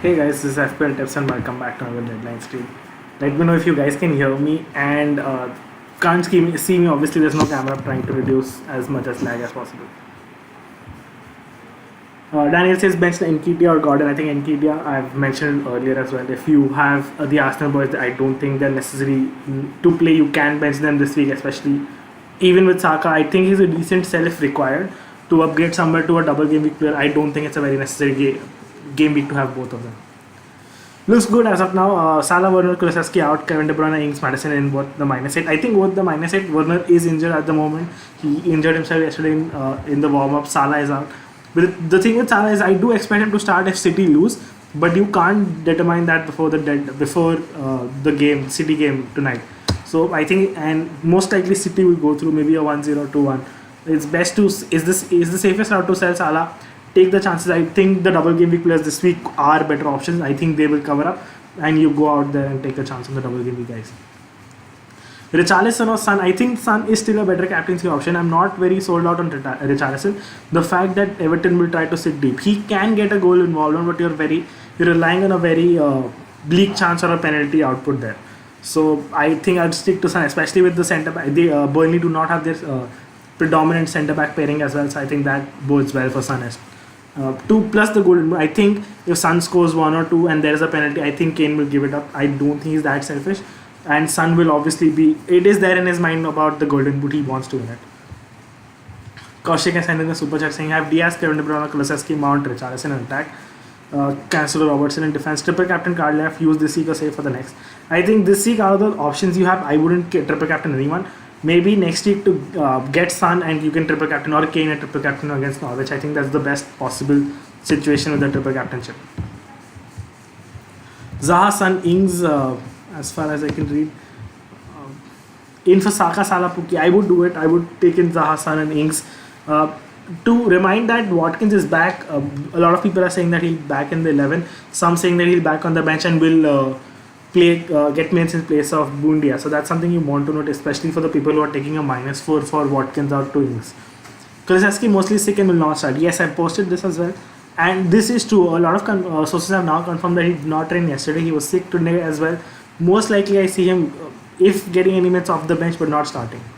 Hey guys, this is FPL Tips and welcome back to another deadline stream. Let me know if you guys can hear me and can't see me. Obviously, there's no camera. I'm trying to reduce as much as lag as possible. Daniel says bench Nketiah or Gordon. I think Nketiah I've mentioned earlier as well. If you have the Arsenal boys, I don't think they're necessary to play. You can bench them this week, especially even with Saka. I think he's a decent sell if required to upgrade somewhere to a double game week player. I don't think it's a very necessary game week to have both of them. Looks good as of now. Salah, Werner, Kulusevski out. Kevin De Bruyne, Ings, Madison in both the -8. I think both the -8. Werner is injured at the moment. He injured himself yesterday in the warm up. Salah is out. But the thing with Salah is I do expect him to start if City lose, but you can't determine that before the game, City game tonight. So I think, and most likely City will go through maybe a 1-0, 2-1. It's best to is the safest route to sell Salah. Take the chances. I think the double game week players this week are better options. I think they will cover up, and you go out there and take a chance on the double game week guys. Richarlison or Son. I think Son is still a better captaincy option. I'm not very sold out on Richarlison. The fact that Everton will try to sit deep, he can get a goal involvement, but you're relying on a very bleak chance or a penalty output there. So I think I'd stick to Son, especially with the centre back. Burnley do not have their predominant centre back pairing as well, so I think that bodes well for Son. 2 plus the golden boot. I think if Son scores 1 or 2 and there is a penalty, I think Kane will give it up. I don't think he's that selfish, and Son will obviously be. It is there in his mind about the golden boot. He wants to win it. Kaushik has sent in the super chat saying, "Have Diaz, Kevin De Bruyne, Kulusevski, Mount, Richarlison in attack, Cancelo, Robertson in defense, triple captain card left, use this week or save for the next." I think this week out of the options you have, I wouldn't triple captain anyone. Maybe next week to get Son and you can triple captain, or Kane and triple captain against Norwich. I think that's the best possible situation with the triple captainship. Zaha, Son, Ings, as far as I can read. In for Saka, Salah, Pukki, I would do it. I would take in Zaha, Son and Ings. To remind that Watkins is back. A lot of people are saying that he'll back in the 11. Some saying that he'll back on the bench and will get minutes in place of Bundia. So that's something you want to note, especially for the people who are taking a -4 for Watkins out to Ings. Kulusevski mostly sick and will not start. Yes, I posted this as well, and this is true. A lot of sources have now confirmed that he did not train yesterday. He was sick today as well. Most likely, I see him if getting any minutes off the bench, but not starting.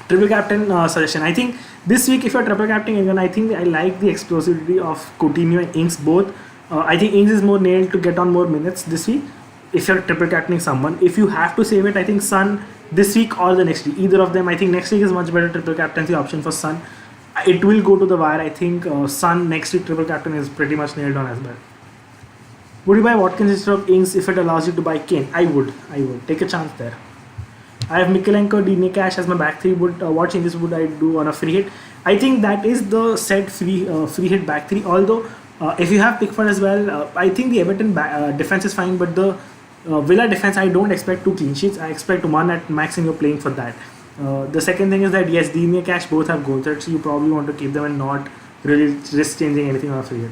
Triple captain suggestion. I think this week, if you're triple captaining again, I think I like the explosivity of Coutinho and Ings both. I think Ings is more nailed to get on more minutes this week if you're triple captaining someone. If you have to save it, I think Son this week or the next week. Either of them. I think next week is much better triple captaincy option for Son. It will go to the wire. I think Son next week triple captain is pretty much nailed on as well. Would you buy Watkins instead of Ings if it allows you to buy Kane? I would. Take a chance there. I have Mikalenko, Dine Cash as my back three. What changes would I do on a free hit? I think that is the set free hit back three. Although if you have Pickford as well, I think the Everton defense is fine, but the Villa defense, I don't expect 2 clean sheets. I expect 1 at max, and you're playing for that. The second thing is that yes, Dine Cash both have goal threats, so you probably want to keep them and not really risk changing anything on a free hit.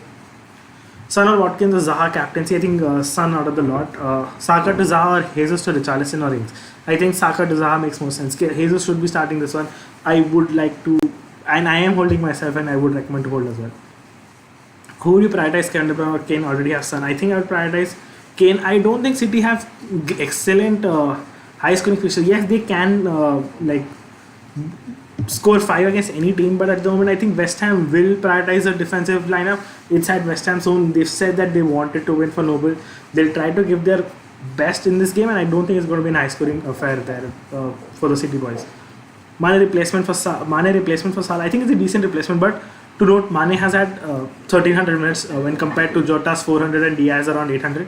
Son or Watkins or Zaha captaincy. I think Son out of the lot. Saka to Zaha or Jesus to Richarlison or Ings. I think Saka to Zaha makes more sense. Jesus should be starting this one. I would like to, and I am holding myself, and I would recommend to hold as well. Who would you prioritize, Kevin De Bruyne or Kane? Already have Son. I think I would prioritize Kane. I don't think City have excellent high scoring fixtures. Yes, they can score 5 against any team, but at the moment I think West Ham will prioritize a defensive lineup. It's at West Ham zone. They've said that they wanted to win for Noble. They'll try to give their best in this game, and I don't think it's going to be an high scoring affair there for the City boys. Mane replacement for Salah. I think it's a decent replacement, but to note, Mane has had 1,300 minutes when compared to Jota's 400 and Diaz around 800.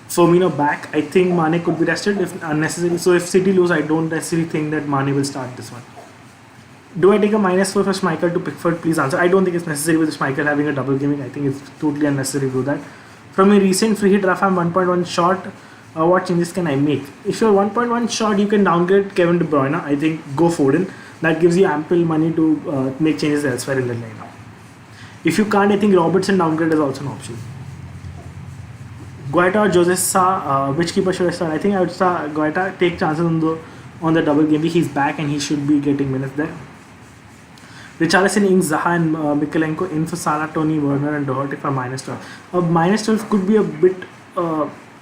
Firmino back. I think Mane could be rested if unnecessary. So if City lose, I don't necessarily think that Mane will start this one. Do I take a -4 for Schmeichel to Pickford? Please answer. I don't think it's necessary with Schmeichel having a double gaming. I think it's totally unnecessary to do that. From a recent free hit draft, I'm 1.1 short. What changes can I make? If you're 1.1 short, you can downgrade Kevin De Bruyne. I think go Foden. That gives you ample money to make changes elsewhere in the lineup. If you can't, I think Robertson downgrade is also an option. Guaita or Jose Sa, which keeper should I start? I think I would start Guaita. Take chances on the double game. He's back and he should be getting minutes there. Richarlison, Ings, Zaha, and Mikalenko in for Salah, Tony, Werner, and Doherty for -12. -12 could be a bit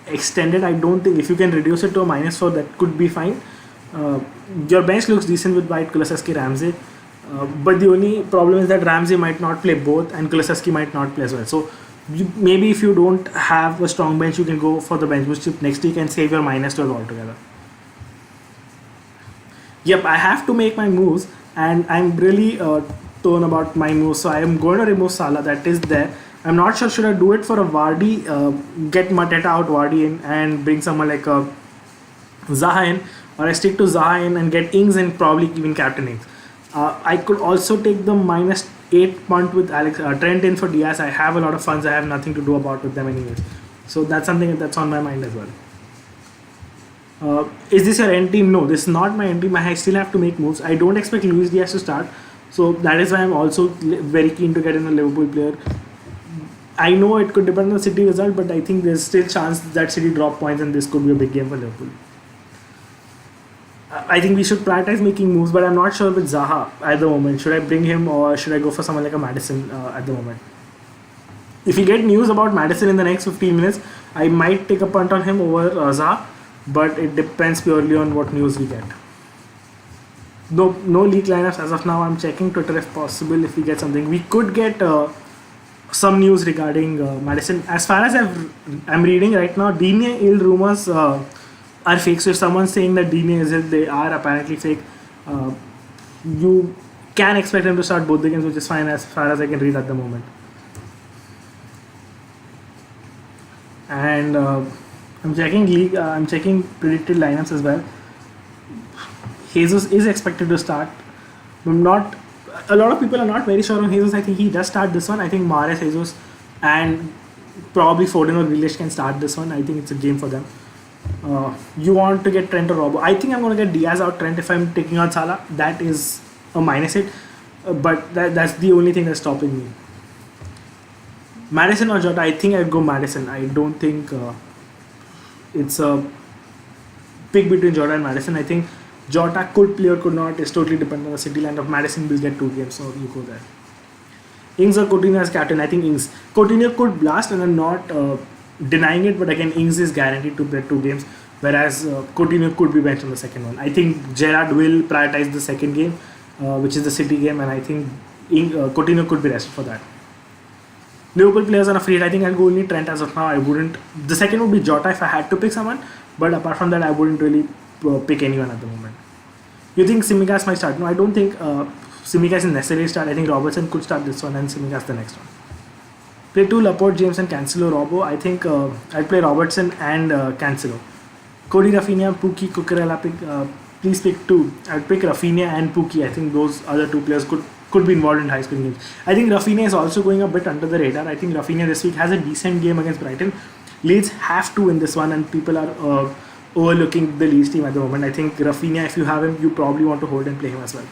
extended. I don't think if you can reduce it to a -4, that could be fine. Uh, your bench looks decent with White, Kulusevski, Ramsey. But the only problem is that Ramsey might not play both and Kulusevski might not play as well. So maybe if you don't have a strong bench, you can go for the bench boost chip next week and save your -12 altogether. Yep, I have to make my moves and I'm really torn about my moves. So I am going to remove Salah, that is there. I'm not sure should I do it for a Vardy, get Mateta out, Vardy in, and bring someone like a Zaha in, or I stick to Zaha in and get Ings and probably even Captain Ings. I could also take the -8 punt with Trent in for Diaz. I have a lot of funds. I have nothing to do about with them anyways. So that's something that's on my mind as well. Is this your end team? No, this is not my end team. I still have to make moves. I don't expect Luis Diaz to start. So that is why I'm also very keen to get in a Liverpool player. I know it could depend on the City result, but I think there's still chance that City drop points and this could be a big game for Liverpool. I think we should prioritize making moves, but I'm not sure with Zaha at the moment. Should I bring him or should I go for someone like a Maddison at the moment? If we get news about Maddison in the next 15 minutes, I might take a punt on him over Zaha, but it depends purely on what news we get. No leak lineups as of now. I'm checking Twitter if possible if we get something. We could get some news regarding Maddison. As far as I'm reading right now, Digne ill rumors are fake. So if someone's saying that Digne is ill, they are apparently fake. You can expect him to start both the games, which is fine as far as I can read at the moment. And I'm checking league. I'm checking predicted lineups as well. Jesus is expected to start. I'm not. A lot of people are not very sure on Jesus. I think he does start this one. I think Mahrez, Jesus, and probably Foden or Grealish can start this one. I think it's a game for them. You want to get Trent or Robbo. I think I'm going to get Diaz out Trent if I'm taking out Salah. That is a -8. But that's the only thing that's stopping me. Maddison or Jota, I think I'd go Maddison. I don't think it's a pick between Jota and Maddison. I think Jota could play or could not. It's totally dependent on the City lineup. Madison will get 2 games, so you go there. Ings or Coutinho as captain? I think Ings. Coutinho could blast, and I'm not denying it, but again, Ings is guaranteed to play 2 games, whereas Coutinho could be benched on the second one. I think Gerrard will prioritize the second game, which is the City game, and I think Coutinho could be rested for that. Liverpool players on a free hit. I think I'll go only Trent as of now. I wouldn't. The second would be Jota if I had to pick someone, but apart from that, I wouldn't really pick anyone at the moment. You think Tsimikas might start? No, I don't think Tsimikas is necessarily start. I think Robertson could start this one and Tsimikas the next one. Play 2 Laporte, James and Cancelo, Robbo. I think I'll play Robertson and Cancelo. Cody, Rafinha, Pukki, Cucurella. Please pick 2. I'll pick Rafinha and Pukki. I think those other 2 players could be involved in high-scoring games. I think Rafinha is also going a bit under the radar. I think Rafinha this week has a decent game against Brighton. Leeds have to win this one, and people are overlooking the Leeds team at the moment. I think Rafinha, if you have him, you probably want to hold and play him as well.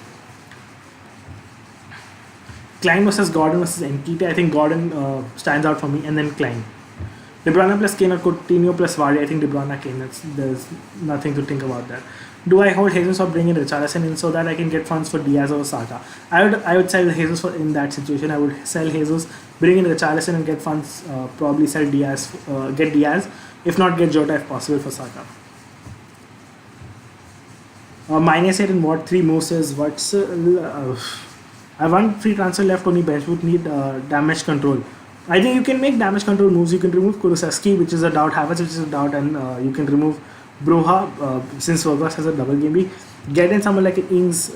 Klein versus Gordon versus Nketiah. I think Gordon stands out for me, and then Klein. De Bruyne plus Kane or Coutinho plus Vardy. I think De Bruyne Kane. There's nothing to think about that. Do I hold Jesus or bring in Richarlison in so that I can get funds for Diaz or Saka? I would sell Jesus in that situation. I would sell Jesus, bring in Richarlison and get funds. Probably sell Diaz, get Diaz. If not, get Jota if possible for Saka. -8 in what 3 moves is what's I have 1 free transfer left. Only bench would need damage control. I think you can make damage control moves. You can remove Kulusevski, which is a doubt, Havertz, which is a doubt, and you can remove Broha since Vargas has a double game week. Get in someone like Ings.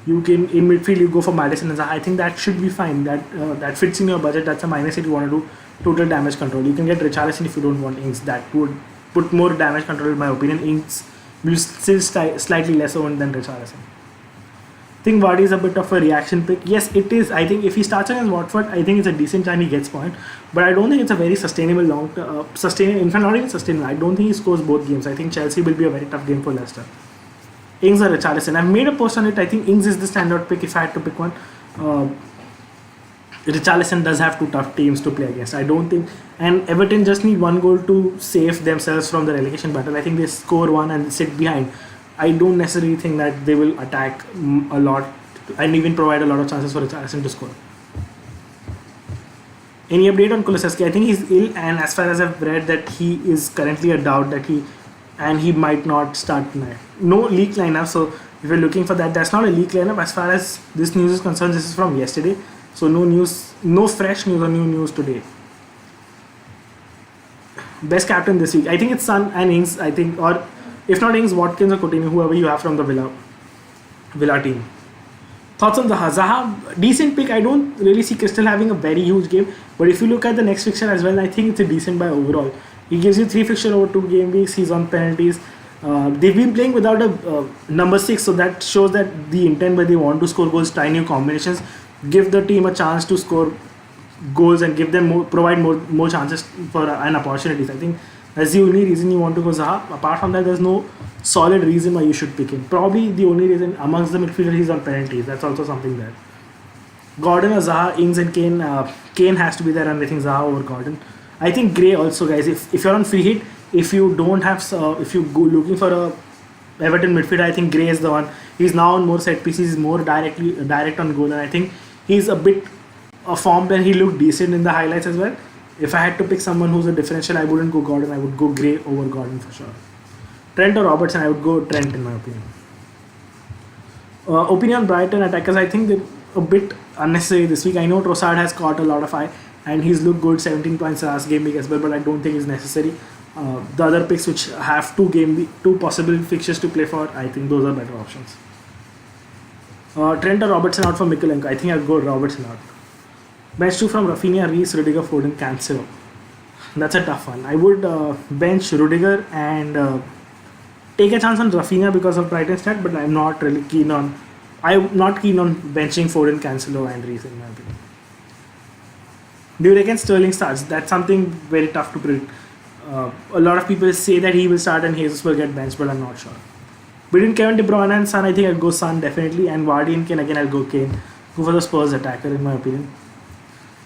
You can in midfield you go for Maddison and Zaha. I think that should be fine. That fits in your budget. That's a -8 you want to do total damage control. You can get Richarlison if you don't want Ings. That would put more damage control in my opinion. Ings will still slightly less owned than Richarlison. I think Vardy is a bit of a reaction pick. Yes, it is. I think if he starts against Watford, I think it's a decent chance he gets point. But I don't think it's a very sustainable sustainable. In fact, not even sustainable. I don't think he scores both games. I think Chelsea will be a very tough game for Leicester. Ings or Richarlison. I've made a post on it. I think Ings is the standout pick if I had to pick one. Richarlison does have 2 tough teams to play against. I don't think, and Everton just need 1 goal to save themselves from the relegation battle. I think they score 1 and sit behind. I don't necessarily think that they will attack a lot and even provide a lot of chances for Richarlison to score. Any update on Kulusevski? I think he's ill, and as far as I've read, that he is currently a doubt that he might not start tonight. No leak lineup, so if you're looking for that, that's not a leak lineup. As far as this news is concerned, this is from yesterday, so no news, no fresh news or new news today. Best captain this week, I think it's Son and Ings. I think, or if not Ings, Watkins or Coutinho, whoever you have from the Villa team. Thoughts on Zaha? Decent pick. I don't really see Crystal having a very huge game, but if you look at the next fixture as well, I think it's a decent buy overall. He gives you 3 fixture over 2 game weeks. He's on penalties. They've been playing without a number 6, so that shows that the intent where they want to score goals, try new combinations, give the team a chance to score goals and give them provide more chances for and opportunities. I think that's the only reason you want to go Zaha. Apart from that, there's no solid reason why you should pick him. Probably the only reason amongst the midfielders he's on penalties. That's also something there. Gordon or Zaha, Ings and Kane. Kane has to be there, and I think Zaha over Gordon. I think Gray also, guys. If you're on free hit, if you don't have, if you go looking for a Everton midfielder, I think Gray is the one. He's now on more set pieces, he's more direct on goal, and I think he's a bit a form where he looked decent in the highlights as well. If I had to pick someone who's a differential, I wouldn't go Gordon. I would go Gray over Gordon for sure. Trent or Robertson, I would go Trent in my opinion. Opinion on Brighton attackers, I think they're a bit unnecessary this week. I know Trossard has caught a lot of eye and he's looked good, 17 points last game week as well, but I don't think it's necessary. The other picks which have two possible fixtures to play for, I think those are better options. Trent or Robertson out for Mikalenko, I think I'll go Robertson out. Bench 2 from Rafinha, Reece, Rudiger, Foden, Cancelo. That's a tough one. I would bench Rudiger and take a chance on Rafinha because of Brighton's stat, but I'm not keen on benching Foden, Cancelo and Reece in my opinion. Do you reckon Sterling starts? That's something very tough to predict. A lot of people say that he will start and Jesus will get benched, but I'm not sure. Between Kevin De Bruyne and Son, I think I'll go Son definitely, and Vardy and Kane again I'll go Kane. Go for the Spurs attacker in my opinion.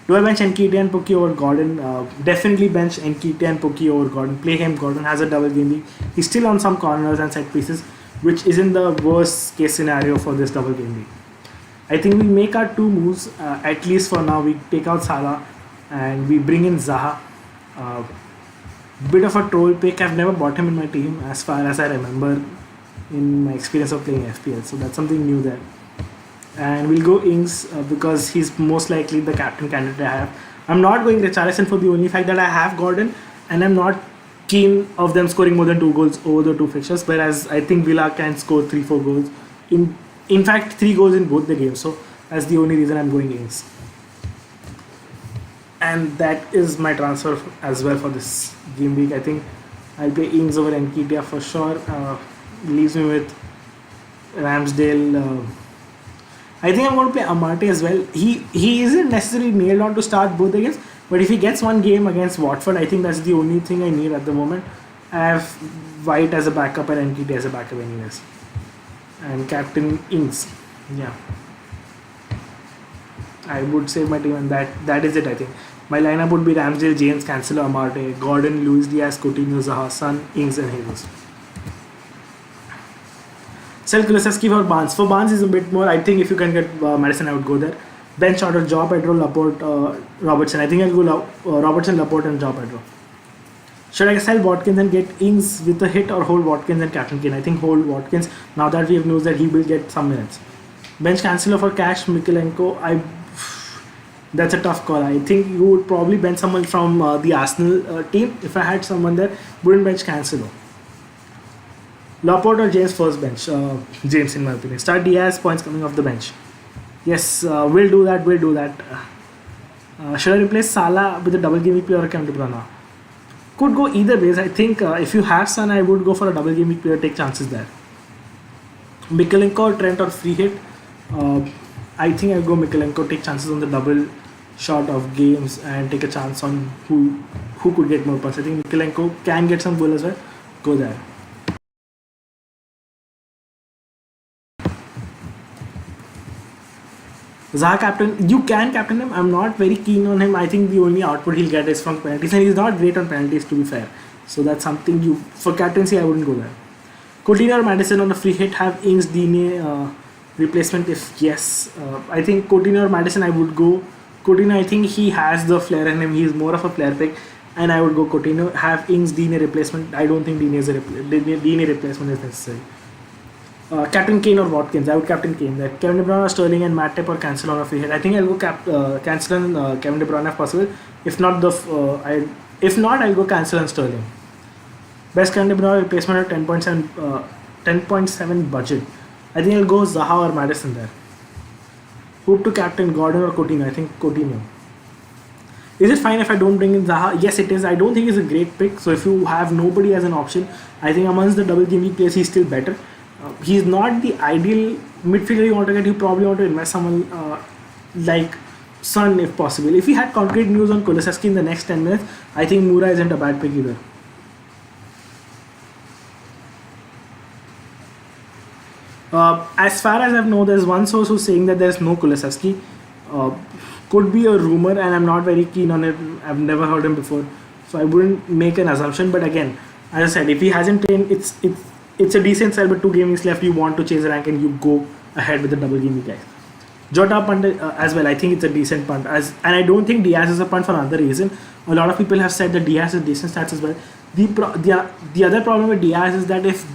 Do I bench Nketiah and Pukki over Gordon? Definitely bench Nketiah and Pukki over Gordon. Play him. Gordon has a double game week. He's still on some corners and set pieces, which isn't the worst case scenario for this double game week. I think we make our 2 moves, at least for now. We take out Salah and we bring in Zaha. Bit of a troll pick. I've never bought him in my team as far as I remember in my experience of playing FPL. So that's something new there. And we'll go Ings because he's most likely the captain candidate I have. I'm not going Richarlison for the only fact that I have Gordon and I'm not keen of them scoring more than 2 goals over the 2 fixtures, whereas I think Villa can score 3-4 goals. In fact, 3 goals in both the games. So that's the only reason I'm going Ings. And that is my transfer as well for this game week. I think I'll play Ings over Nketiah for sure. Leaves me with Ramsdale. I think I'm going to play Amarte as well. He isn't necessarily nailed on to start both the games, but if he gets one game against Watford, I think that's the only thing I need at the moment. I have White as a backup and Nketiah as a backup anyways. And captain Ings. Yeah. I would save my team and that is it I think. My lineup would be Ramsdale, James, Cancelo, Amarte, Gordon, Luis Diaz, Coutinho, Zaha, Son, Ings and Jesus. Sell Kulusevski for Barnes. For Barnes is a bit more. I think if you can get Madison, I would go there. Bench order, Joe Pedro, Laporte, Robertson. I think I'll go Robertson, Laporte and Joe Pedro. Should I sell Watkins and get Ings with a hit or hold Watkins and Captain Kane? I think hold Watkins now that we have news that he will get some minutes. Bench Cancelo for cash, Mikalenko. That's a tough call. I think you would probably bench someone from the Arsenal team. If I had someone there, wouldn't bench Cancelo. Laporte or James first bench? James in my opinion. Start Diaz, points coming off the bench. Yes, we'll do that. Should I replace Salah with a double game week player or Kevin De Bruyne? Could go either ways. I think if you have Son, I would go for a double game week player, take chances there. Mikalenko or Trent or free hit? I think I'll go Mikalenko, take chances on the double shot of games and take a chance on who could get more points. I think Mikalenko can get some goal as well. Go there. Zaha captain, you can captain him. I'm not very keen on him. I think the only output he'll get is from penalties, and he's not great on penalties to be fair. So that's something for captaincy I wouldn't go there. Coutinho or Madison on a free hit, have Ings, Digne, replacement, if yes, I think Coutinho or Madison, I would go Coutinho. I think he has the flair in him. He's more of a flair pick, and I would go Coutinho. Have Ings Dine replacement. I don't think Dine replacement is necessary. Captain Kane or Watkins. I would captain Kane. That Kevin De Bruyne or Sterling and Matip or cancel on a free hit. I think I'll go cancel on Kevin De Bruyne if possible. If not if not, I'll go cancel on Sterling. Best Kevin De Bruyne replacement at 10.7 budget. I think I'll go Zaha or Madison there. Who to captain, Gordon or Coutinho? I think Coutinho. Is it fine if I don't bring in Zaha? Yes, it is. I don't think it's a great pick. So if you have nobody as an option, I think amongst the double game week players, he's still better. He's not the ideal midfielder you want to get. You probably want to invest someone like Son if possible. If we had concrete news on Kulusevski in the next 10 minutes, I think Moura isn't a bad pick either. As far as I know, there's one source who's saying that there's no Kulusevski. Could be a rumor, and I'm not very keen on it. I've never heard him before, so I wouldn't make an assumption. But again, as I said, if he hasn't trained, it's a decent sell, but 2 game weeks left. You want to chase a rank, and you go ahead with the double game week guys. Jota punt as well. I think it's a decent punt, and I don't think Diaz is a punt for another reason. A lot of people have said that Diaz has decent stats as well. The other problem with Diaz is that if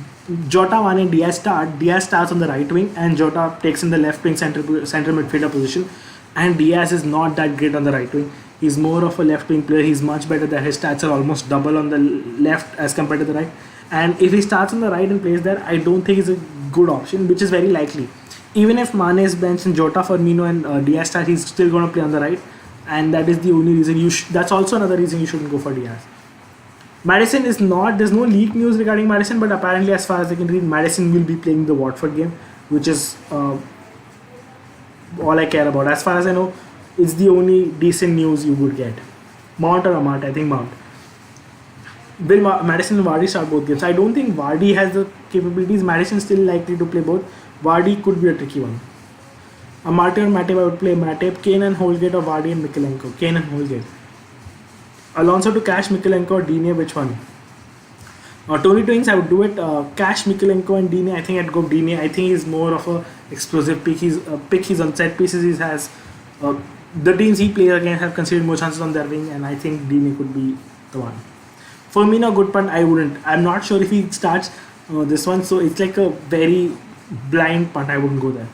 Jota 1 and Diaz starts on the right wing, and Jota takes in the left wing center midfielder position, and Diaz is not that great on the right wing. He's more of a left wing player. He's much better there. His stats are almost double on the left as compared to the right. And if he starts on the right and plays there, I don't think it's a good option, which is very likely. Even if Mane is benched and Jota, Firmino and Diaz start, he's still going to play on the right, and that is the only reason that's also another reason you shouldn't go for Diaz. Madison is not. There's no leak news regarding Madison, but apparently, as far as I can read, Madison will be playing the Watford game, which is all I care about. As far as I know, it's the only decent news you would get. Mount or Amount? I think Mount. Will Madison and Vardy start both games? I don't think Vardy has the capabilities. Madison is still likely to play both. Vardy could be a tricky one. Amate or Matip, I would play Matip. Kane and Holgate or Vardy and Mikalenko? Kane and Holgate. Alonso to cash Mikalenko or Digne, which one? Tony Twings, I would do it. Cash Mikalenko and Digne. I think I'd go Digne. I think he's more of a explosive pick. He's on set pieces. He has the teams he plays against have considered more chances on their wing, and I think Digne could be the one. Firmino, good punt. I wouldn't. I'm not sure if he starts this one, so it's like a very blind punt. I wouldn't go there.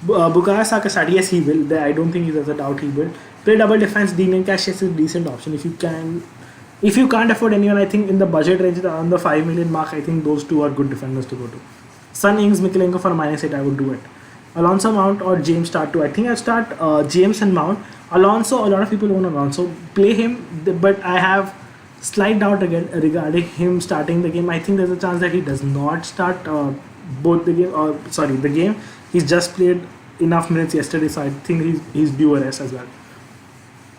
Bukayo Saka start. Yes, he will. I don't think there's a doubt he will. Play double defense. Dean and Cash is a decent option if you can. If you can't afford anyone, I think in the budget range around the 5 million mark, I think those two are good defenders to go to. Son, Ings, Mikalenko for -8, I would do it. Alonso, Mount or James start too. I think I'd start James and Mount. Alonso, a lot of people own Alonso. Play him, but I have slight doubt again regarding him starting the game. I think there's a chance that he does not start the game. He's just played enough minutes yesterday, so I think he's due a rest as well.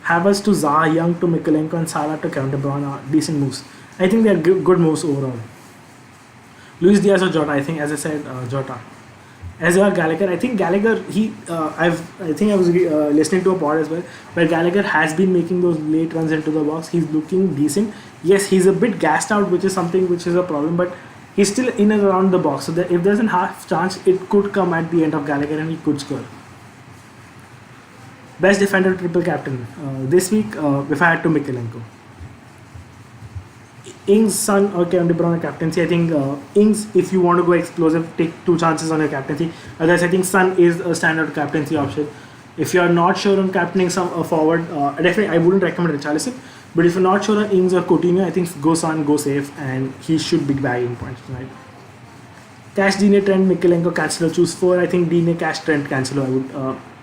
Havertz to Zaha, Young to Mikalenko, and Salah to Kevin De Bruyne are decent moves. I think they're good moves overall. Luis Diaz or Jota? I think, as I said, Jota. As well, Gallagher. I think Gallagher. I was listening to a pod as well, where Gallagher has been making those late runs into the box. He's looking decent. Yes, he's a bit gassed out, which is a problem, but he's still in and around the box. So that if there's a half chance, it could come at the end of Gallagher and he could score. Best defender, triple captain. This week, if I had to, Mikalenko. Ings, Son or Kevin De Bruyne captaincy. I think Ings, if you want to go explosive, take 2 chances on your captaincy. Otherwise, I think Son is a standard captaincy option. If you are not sure on captaining some forward, definitely I wouldn't recommend Richarlison. But if you're not sure on Ings or Coutinho, I think go Son, go safe, and he should be bagging points tonight. Cash, Digne, Trent, Mikalenko, Cancelo. Choose 4. I think Digne, Cash, Trent, Cancelo. I would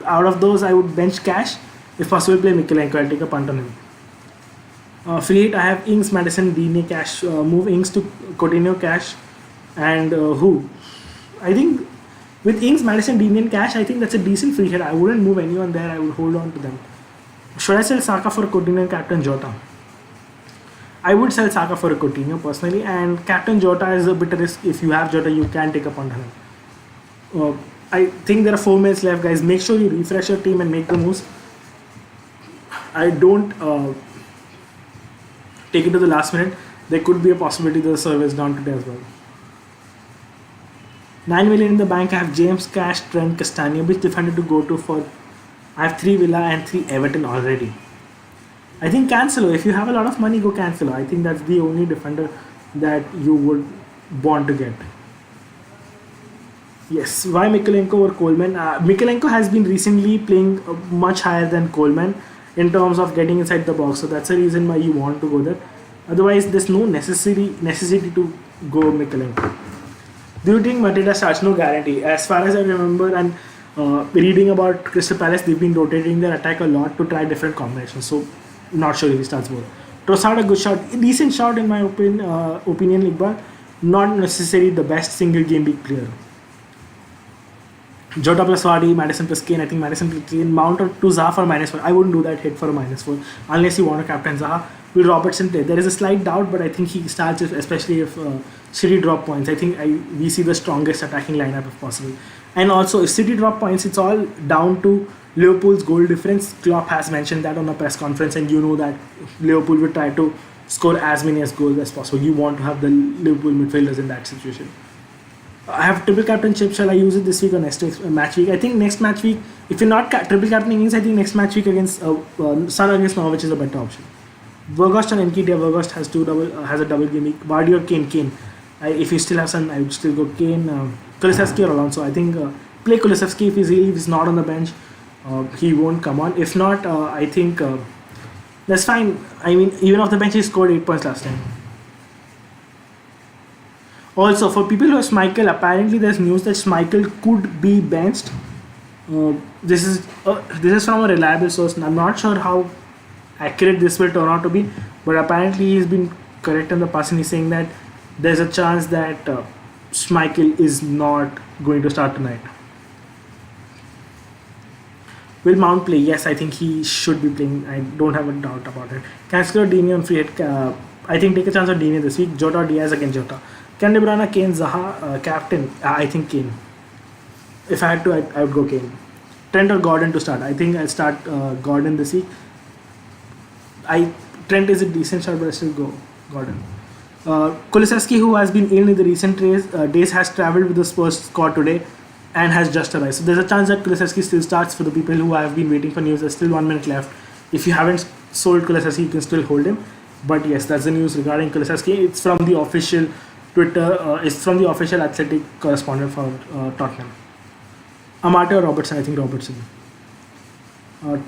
out of those, I would bench Cash. If possible, play Mikalenko. I'll take a punt on him. Free hit, I have Ings, Madison, Digne, Cash. Move Ings to Coutinho, Cash, and who? I think with Ings, Madison, Digne, and Cash, I think that's a decent free hit. I wouldn't move anyone there. I would hold on to them. Should I sell Saka for Coutinho and Captain Jota? I would sell Saka for a Coutinho personally, and Captain Jota is a bit of risk. If you have Jota, you can take a punt on him. I think there are 4 minutes left, guys. Make sure you refresh your team and make the moves. I don't take it to the last minute. There could be a possibility the server is down today as well. 9 million in the bank. I have James Cash, Trent, Castagna. Which defender to go to for? I have 3 Villa and 3 Everton already. I think Cancelo. If you have a lot of money, go Cancelo. I think that's the only defender that you would want to get. Yes, why Mikolenko or Coleman? Mikolenko has been recently playing much higher than Coleman in terms of getting inside the box, so that's the reason why you want to go there. Otherwise, there's no necessity to go Mikolenko. Do you think Mateta starts? No guarantee. As far as I remember, and reading about Crystal Palace, they've been rotating their attack a lot to try different combinations. So, not sure if he starts both. Trossard a good shot, decent shot in my opinion, Iqbal. Not necessarily the best single game week player. Jota plus Vardy, Madison plus Kane. I think Madison plus Kane. Mount or to Zaha for -4. I wouldn't do that hit for a -4 unless you want to captain Zaha. Will Robertson play? There is a slight doubt, but I think he starts, especially if City drop points. I think we see the strongest attacking lineup if possible. And also, if City drop points, it's all down to Liverpool's goal difference. Klopp has mentioned that on a press conference, and you know that Liverpool will try to score as many as goals as possible. You want to have the Liverpool midfielders in that situation. I have triple captainship. Shall I use it this week or next match week? I think next match week, if you're not triple captaining, I think next match week against Sun against Norwich is a better option. Vergost and Nketiah. Vergost has a double game week. Vardy or Kane. If you still have Sun, I would still go Kane. Kulusevski or Alonso. I think play Kulusevski if he's not on the bench. He won't come on. If not, I think that's fine. I mean, even off the bench, he scored 8 points last time. Also, for people who have Schmeichel, apparently there's news that Schmeichel could be benched. This is from a reliable source, and I'm not sure how accurate this will turn out to be. But apparently he's been correct in the past, and he's saying that there's a chance that Schmeichel is not going to start tonight. Will Mount play? Yes, I think he should be playing. I don't have a doubt about it. Cancelo or Dini on free hit? I think take a chance on Dini this week. Jota or Diaz against Jota. Ken De Bruyne, Kane, Zaha, captain. I think Kane. If I had to, I would go Kane. Trent or Gordon to start. I think I'll start Gordon this week. Trent is a decent shot, but I still go Gordon. Kulusevski, who has been ill in the recent days, has travelled with the Spurs squad today and has just arrived. So there's a chance that Kulusevski still starts. For the people who have been waiting for news, there's still 1 minute left. If you haven't sold Kulusevski, you can still hold him. But yes, that's the news regarding Kulusevski. It's from the official Twitter. It's from the official Athletic correspondent for Tottenham. Amate or Robertson? I think Robertson.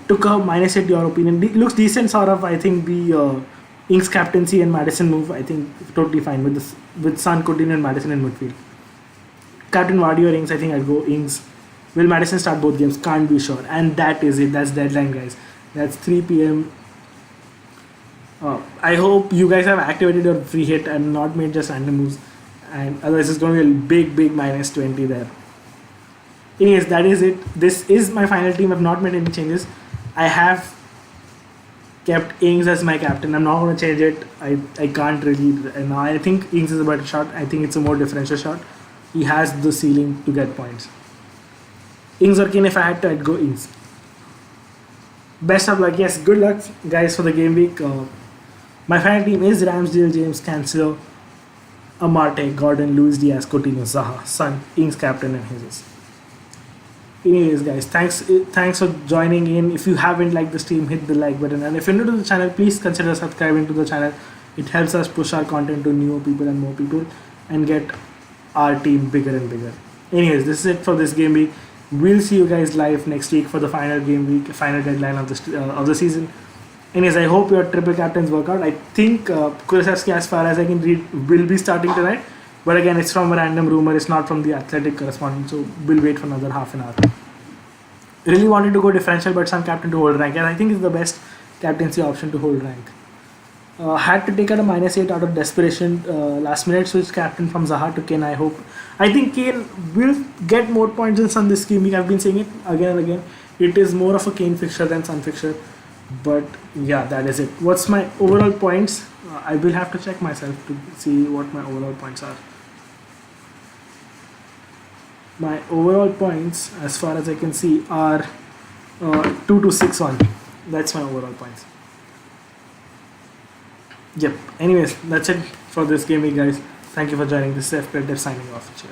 Took a -8. Your opinion? Looks decent, sort of. I think the Ings captaincy and Madison move, I think totally fine with Son, Coutinho and Madison in midfield. Captain Vardy or Ings? I think I'd go Ings. Will Madison start both games? Can't be sure. And that is it. That's deadline, guys. That's 3 p.m. I hope you guys have activated your free hit and not made just random moves. And otherwise, it's going to be a big -20 there. Anyways, that is it. This is my final team. I've not made any changes. I have kept Ings as my captain. I'm not going to change it. I can't really. No, I think Ings is a better shot. I think it's a more differential shot. He has the ceiling to get points. Ings or Kane, if I had to, I'd go Ings. Best of luck. Yes, good luck, guys, for the game week. My final team is Ramsdale, James, Cancelo, Amate, Gordon, Luis Diaz, Coutinho, Zaha, Son, Ings captain, and Jesus. Anyways, guys, thanks for joining in. If you haven't liked the stream, hit the like button, and if you're new to the channel, please consider subscribing to the channel. It helps us push our content to newer people and more people and get our team bigger and bigger. Anyways, this is it for this game week. We'll see you guys live next week for the final game week, final deadline of the season. Anyways, I hope your triple captains work out. I think Kulusevski, as far as I can read, will be starting tonight. But again, it's from a random rumor. It's not from the Athletic correspondent. So we'll wait for another half an hour. Really wanted to go differential, but some captain to hold rank. And I think it's the best captaincy option to hold rank. Had to take out a -8 out of desperation. Last minute switch captain from Zaha to Kane. I think Kane will get more points than Son this game week. I've been saying it again and again. It is more of a Kane fixture than Son fixture. But yeah, that is it. What's my overall points? I will have to check myself to see what my overall points are. My overall points, as far as I can see, are 2-6-1. That's my overall points. Yep. Anyways, that's it for this game week, guys. Thank you for joining. This is FPL signing off. Cheers.